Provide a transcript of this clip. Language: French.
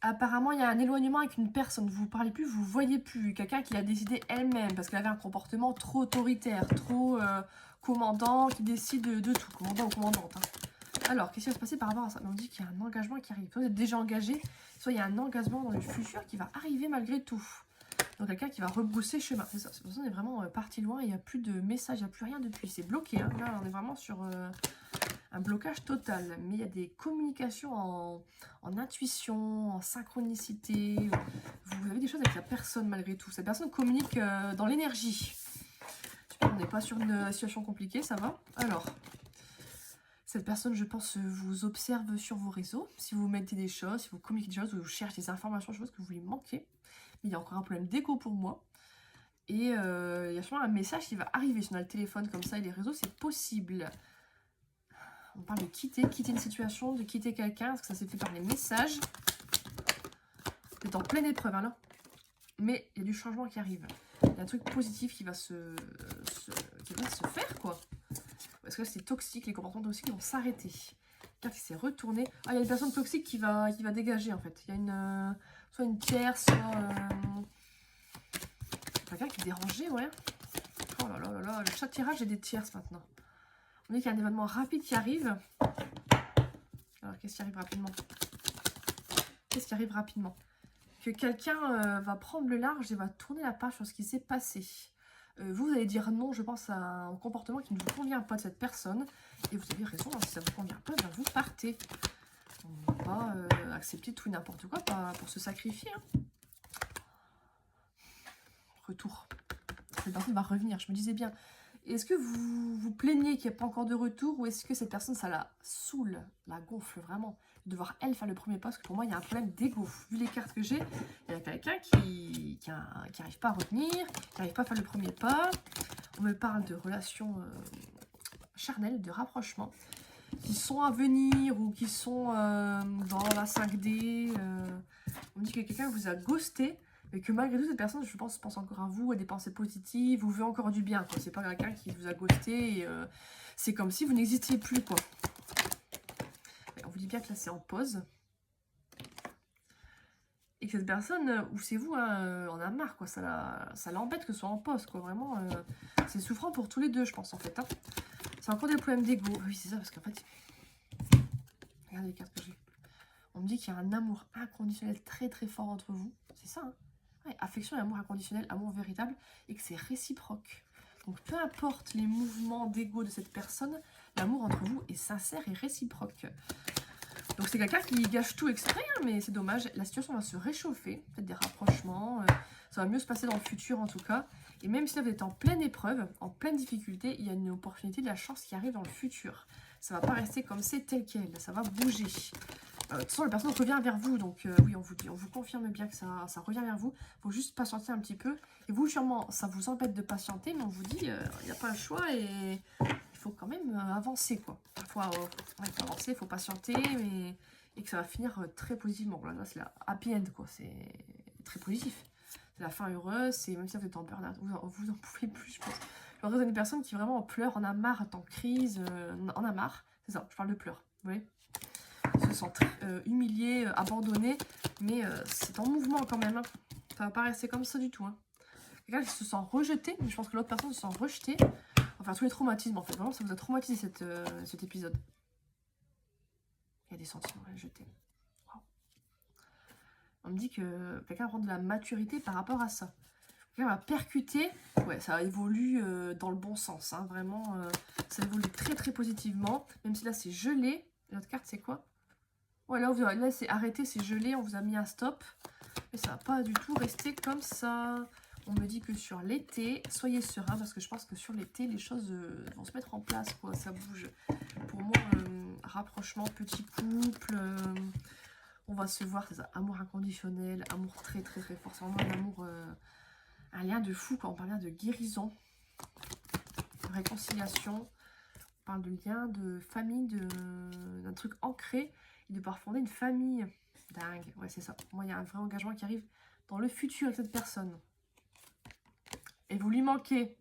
Apparemment, il y a un éloignement avec une personne. Vous ne parlez plus, vous ne voyez plus. Quelqu'un qui l'a décidé elle-même parce qu'elle avait un comportement trop autoritaire, trop commandant, qui décide de tout. Commandant ou commandante. Hein. Alors, qu'est-ce qui va se passer par rapport à ça? On dit qu'il y a un engagement qui arrive. Soit vous êtes déjà engagé, soit il y a un engagement dans le futur qui va arriver malgré tout. Donc, quelqu'un qui va rebrousser chemin. C'est ça. Cette personne est vraiment partie loin. Il n'y a plus de message, il n'y a plus rien depuis. C'est bloqué. Hein. Là, on est vraiment sur... un blocage total, mais il y a des communications en intuition, en synchronicité. Vous avez des choses avec la personne malgré tout. Cette personne communique dans l'énergie. On n'est pas sur une situation compliquée, ça va. Alors, cette personne, je pense, vous observe sur vos réseaux. Si vous mettez des choses, si vous communiquez des choses, ou vous cherchez des informations, des choses que vous lui manquez. Mais il y a encore un problème d'écho pour moi. Et il y a sûrement un message qui va arriver. Si on a le téléphone comme ça et les réseaux, c'est possible. On parle de quitter une situation, de quitter quelqu'un, parce que ça s'est fait par les messages. Vous êtes en pleine épreuve, hein, là. Mais il y a du changement qui arrive. Il y a un truc positif qui va se faire, quoi. Parce que c'est toxique, les comportements toxiques vont s'arrêter. Quelqu'un qui s'est retourné. Ah, il y a une personne toxique qui va dégager, en fait. Il y a une, soit une tierce, soit... quelqu'un qui est dérangé, ouais. Oh là là là là, chaque tirage, j'ai des tierces, maintenant. On dit qu'il y a un événement rapide qui arrive. Alors, qu'est-ce qui arrive rapidement? Qu'est-ce qui arrive rapidement? Que quelqu'un va prendre le large et va tourner la page sur ce qui s'est passé. Vous allez dire non, je pense, à un comportement qui ne vous convient pas de cette personne. Et vous avez raison, hein, si ça ne vous convient pas, ben vous partez. On ne va pas accepter tout et n'importe quoi pour se sacrifier. Hein. Retour. Cette personne va revenir, je me disais bien. Est-ce que vous vous plaignez qu'il n'y a pas encore de retour ou est-ce que cette personne, ça la saoule, la gonfle vraiment de devoir, elle, faire le premier pas? Parce que pour moi, il y a un problème d'ego. Vu les cartes que j'ai, il y a quelqu'un qui n'arrive pas à retenir, qui n'arrive pas à faire le premier pas. On me parle de relations charnelles, de rapprochements, qui sont à venir ou qui sont dans la 5D. On me dit que quelqu'un vous a ghosté. Et que malgré tout, cette personne, je pense encore à vous, à des pensées positives, vous veut encore du bien. C'est pas quelqu'un qui vous a ghosté. Et, c'est comme si vous n'existiez plus, quoi. Mais on vous dit bien que là, c'est en pause. Et que cette personne, ou c'est vous, hein, en a marre, quoi. Ça l'embête que ce soit en pause, quoi. Vraiment, c'est souffrant pour tous les deux, je pense, en fait. Hein. C'est encore des problèmes d'ego. Oui, c'est ça, parce qu'en fait... Regardez les cartes que j'ai. On me dit qu'il y a un amour inconditionnel très, très fort entre vous. C'est ça, hein. Ouais, affection et amour inconditionnel, amour véritable, et que c'est réciproque. Donc peu importe les mouvements d'ego de cette personne, l'amour entre vous est sincère et réciproque. Donc c'est quelqu'un qui gâche tout exprès, hein, mais c'est dommage. La situation va se réchauffer, peut-être des rapprochements, ça va mieux se passer dans le futur en tout cas. Et même si là vous êtes en pleine épreuve, en pleine difficulté, il y a une opportunité, de la chance qui arrive dans le futur. Ça ne va pas rester comme c'est tel quel, ça va bouger. De toute façon, la personne revient vers vous, donc oui, on vous confirme bien que ça revient vers vous. Il faut juste patienter un petit peu. Et vous, sûrement, ça vous embête de patienter, mais on vous dit, il n'y a pas le choix et il faut quand même avancer, quoi. Il faut avancer, il faut patienter, et que ça va finir très positivement. Voilà, là, c'est la happy end, quoi. C'est très positif. C'est la fin heureuse, c'est même si vous êtes en burn-out, vous en pouvez plus, je pense. Je pense une personne qui vraiment en pleure, en a marre, est en crise, en a marre. C'est ça, je parle de pleurs, vous voyez. Ils se sentent humiliés, abandonnés, mais c'est en mouvement quand même. Hein. Ça va pas rester comme ça du tout. Hein. Quelqu'un qui se sent rejeté, mais je pense que l'autre personne se sent rejetée. Enfin, tous les traumatismes, en fait. Vraiment, ça vous a traumatisé cet épisode. Il y a des sentiments rejetés. Wow. On me dit que quelqu'un prend de la maturité par rapport à ça. Quelqu'un va percuter. Ouais, ça évolue dans le bon sens. Hein. Vraiment, ça évolue très très positivement. Même si là, c'est gelé. L'autre carte, c'est quoi? Ouais, là c'est arrêté, c'est gelé, on vous a mis un stop. Mais ça va pas du tout rester comme ça. On me dit que sur l'été, soyez serein, parce que je pense que sur l'été, les choses vont se mettre en place, quoi. Ça bouge. Pour moi, rapprochement, petit couple, on va se voir, c'est ça, amour inconditionnel, amour très très très fort. C'est vraiment un amour, un lien de fou, quoi. On parle bien de guérison, de réconciliation. On parle de lien, de famille, d'un truc ancré. Et de pouvoir fonder une famille. Dingue, ouais, c'est ça. Moi, il y a un vrai engagement qui arrive dans le futur avec cette personne. Et vous lui manquez.